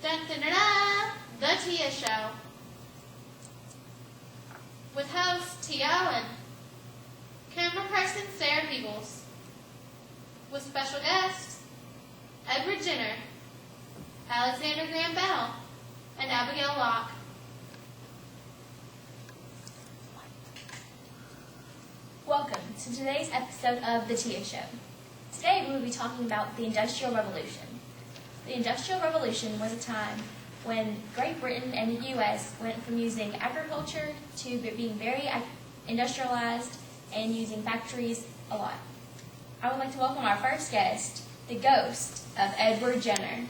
Dun, dun, dun, dun, the Tia Show. With host Tia Owen, camera person Sarah Peebles, with special guests Edward Jenner, Alexander Graham Bell, and Abigail Locke. Welcome to today's episode of The Tia Show. Today we will be talking about the Industrial Revolution. The Industrial Revolution was a time when Great Britain and the U.S. went from using agriculture to being very industrialized and using factories a lot. I would like to welcome our first guest, the ghost of Edward Jenner.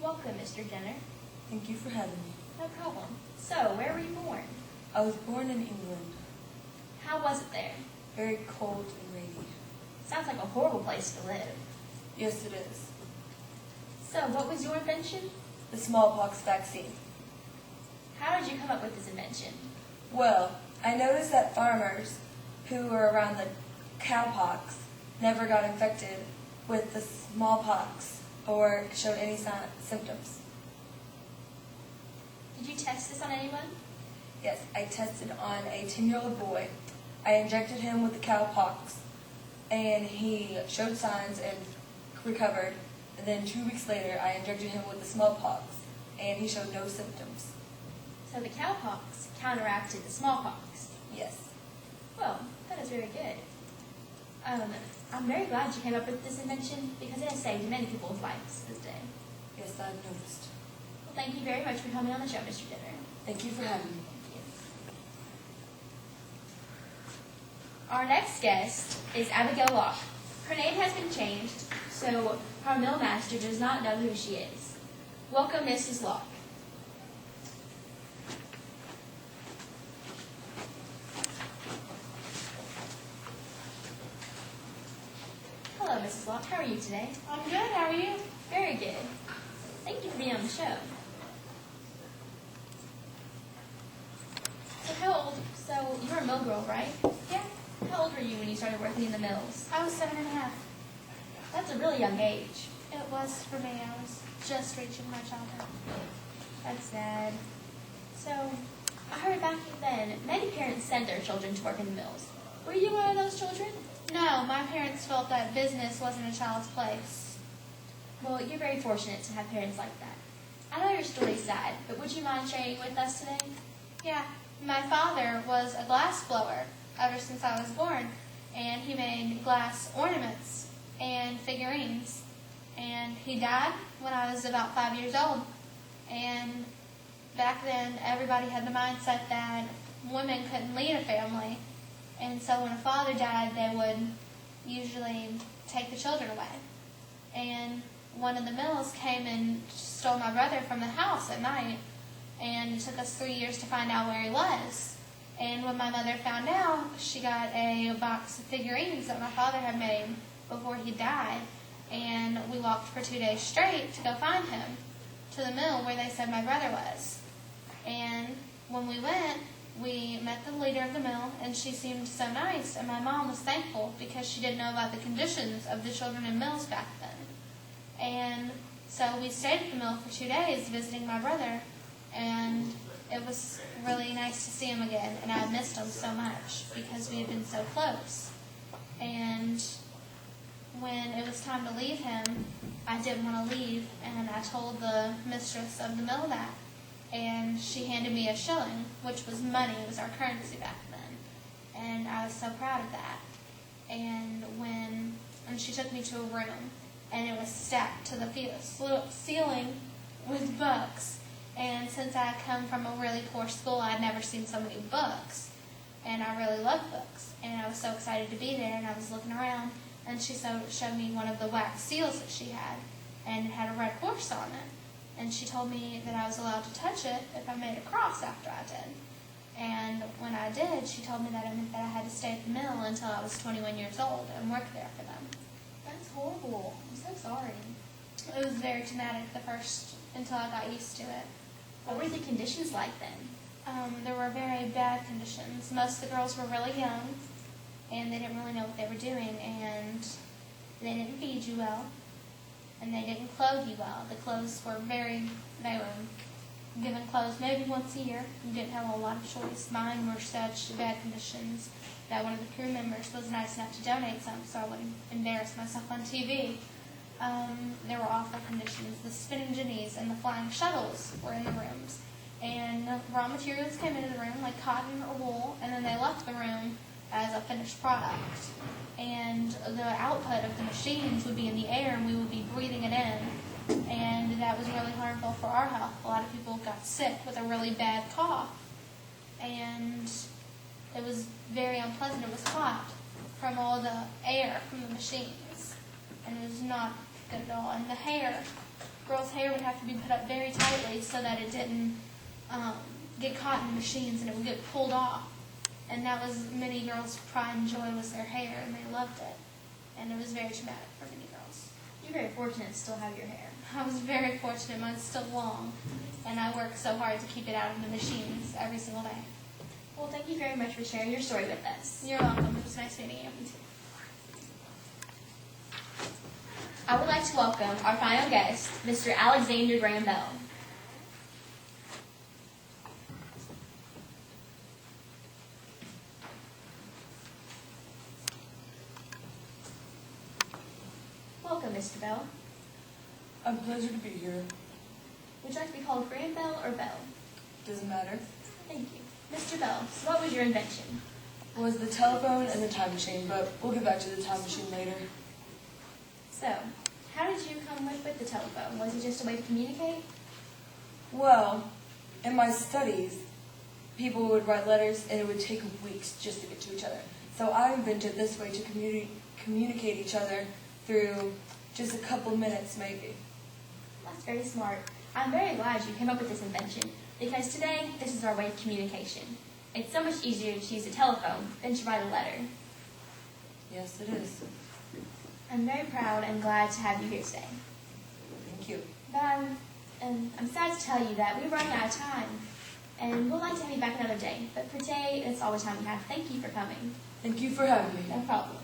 Welcome, Mr. Jenner. Thank you for having me. No problem. So, where were you born? I was born in England. How was it there? Very cold and rainy. Sounds like a horrible place to live. Yes, it is. So, what was your invention? The smallpox vaccine. How did you come up with this invention? Well, I noticed that farmers who were around the cowpox never got infected with the smallpox or showed any symptoms. Did you test this on anyone? Yes, I tested on a 10-year-old boy. I injected him with the cowpox, and he showed signs and recovered. And then 2 weeks later, I injected him with the smallpox, and he showed no symptoms. So the cowpox counteracted the smallpox. Yes. Well, that is very good. I'm very glad you came up with this invention because it has saved many people's lives this day. Yes, I've noticed. Well, thank you very much for coming on the show, Mr. Jenner. Thank you for having me. Thank you. Our next guest is Abigail Locke. Her name has been changed, so our mill master does not know who she is. Welcome, Mrs. Locke. Hello, Mrs. Locke. How are you today? I'm good, how are you? Very good. Thank you for being on the show. So you're a mill girl, right? Yeah, How old were you when you started working in the mills? I was 7.5. That's a really young age. It was for me, I was just reaching my childhood. That's sad. So, I heard back then, many parents send their children to work in the mills. Were you one of those children? No, my parents felt that business wasn't a child's place. Well, you're very fortunate to have parents like that. I know your story's sad, but would you mind sharing it with us today? Yeah, my father was a glass blower ever since I was born, and he made glass ornaments and figurines. And he died when I was about 5 years old. And back then, everybody had the mindset that women couldn't lead a family. And so when a father died, they would usually take the children away. And one of the mills came and stole my brother from the house at night. And it took us 3 years to find out where he was. And when my mother found out, she got a box of figurines that my father had made before he died. And we walked for 2 days straight to go find him to the mill where they said my brother was. And when we went, we met the leader of the mill, and she seemed so nice. And my mom was thankful because she didn't know about the conditions of the children in mills back then. And so we stayed at the mill for 2 days visiting my brother. And it was really nice to see him again, and I missed him so much because we had been so close. And when it was time to leave him, I didn't want to leave, and I told the mistress of the mill that. And she handed me a shilling, which was money. It was our currency back then. And I was so proud of that. And she took me to a room, and it was stacked to the ceiling with books. And since I come from a really poor school, I'd never seen so many books. And I really loved books. And I was so excited to be there, and I was looking around, and she showed me one of the wax seals that she had, and it had a red horse on it. And she told me that I was allowed to touch it if I made a cross after I did. And when I did, she told me that it meant that I had to stay at the mill until I was 21 years old and work there for them. That's horrible. I'm so sorry. It was very traumatic until I got used to it. What were the conditions like then? There were very bad conditions. Most of the girls were really young, and they didn't really know what they were doing, and they didn't feed you well, and they didn't clothe you well. The clothes were they were given clothes maybe once a year. You didn't have a lot of choice. Mine were such bad conditions that one of the crew members was nice enough to donate some, so I wouldn't embarrass myself on TV. There were awful conditions. The spinning jennies and the flying shuttles were in the rooms. And raw materials came into the room, like cotton or wool, and then they left the room as a finished product. And the output of the machines would be in the air, and we would be breathing it in. And that was really harmful for our health. A lot of people got sick with a really bad cough. And it was very unpleasant. It was hot from all the air from the machines. And it was not good at all. And the hair, girls' hair would have to be put up very tightly so that it didn't get caught in the machines and it would get pulled off. And that was many girls' pride and joy was their hair, and they loved it. And it was very traumatic for many girls. You're very fortunate to still have your hair. I was very fortunate. Mine's still long, and I worked so hard to keep it out of the machines every single day. Well, thank you very much for sharing your story with us. You're welcome. It was nice meeting you. I would like to welcome our final guest, Mr. Alexander Graham Bell. Welcome, Mr. Bell. A pleasure to be here. Would you like to be called Graham Bell or Bell? Doesn't matter. Thank you. Mr. Bell, so what was your invention? Was the telephone and the time machine, but we'll get back to the time machine later. So, how did you come up with the telephone? Was it just a way to communicate? Well, in my studies, people would write letters and it would take weeks just to get to each other. So I invented this way to communicate each other through just a couple minutes maybe. That's very smart. I'm very glad you came up with this invention, because today, this is our way of communication. It's so much easier to use a telephone than to write a letter. Yes, it is. I'm very proud and glad to have you here today. Thank you. But I'm sad to tell you that we're running out of time, and we'd like to have you back another day. But for today, that's all the time we have. Thank you for coming. Thank you for having me. No problem.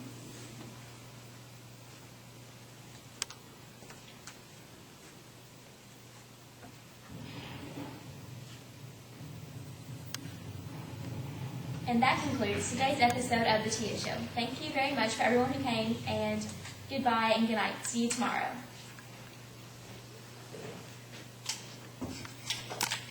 And that concludes today's episode of The Tia Show. Thank you very much for everyone who came, and goodbye and good night. See you tomorrow.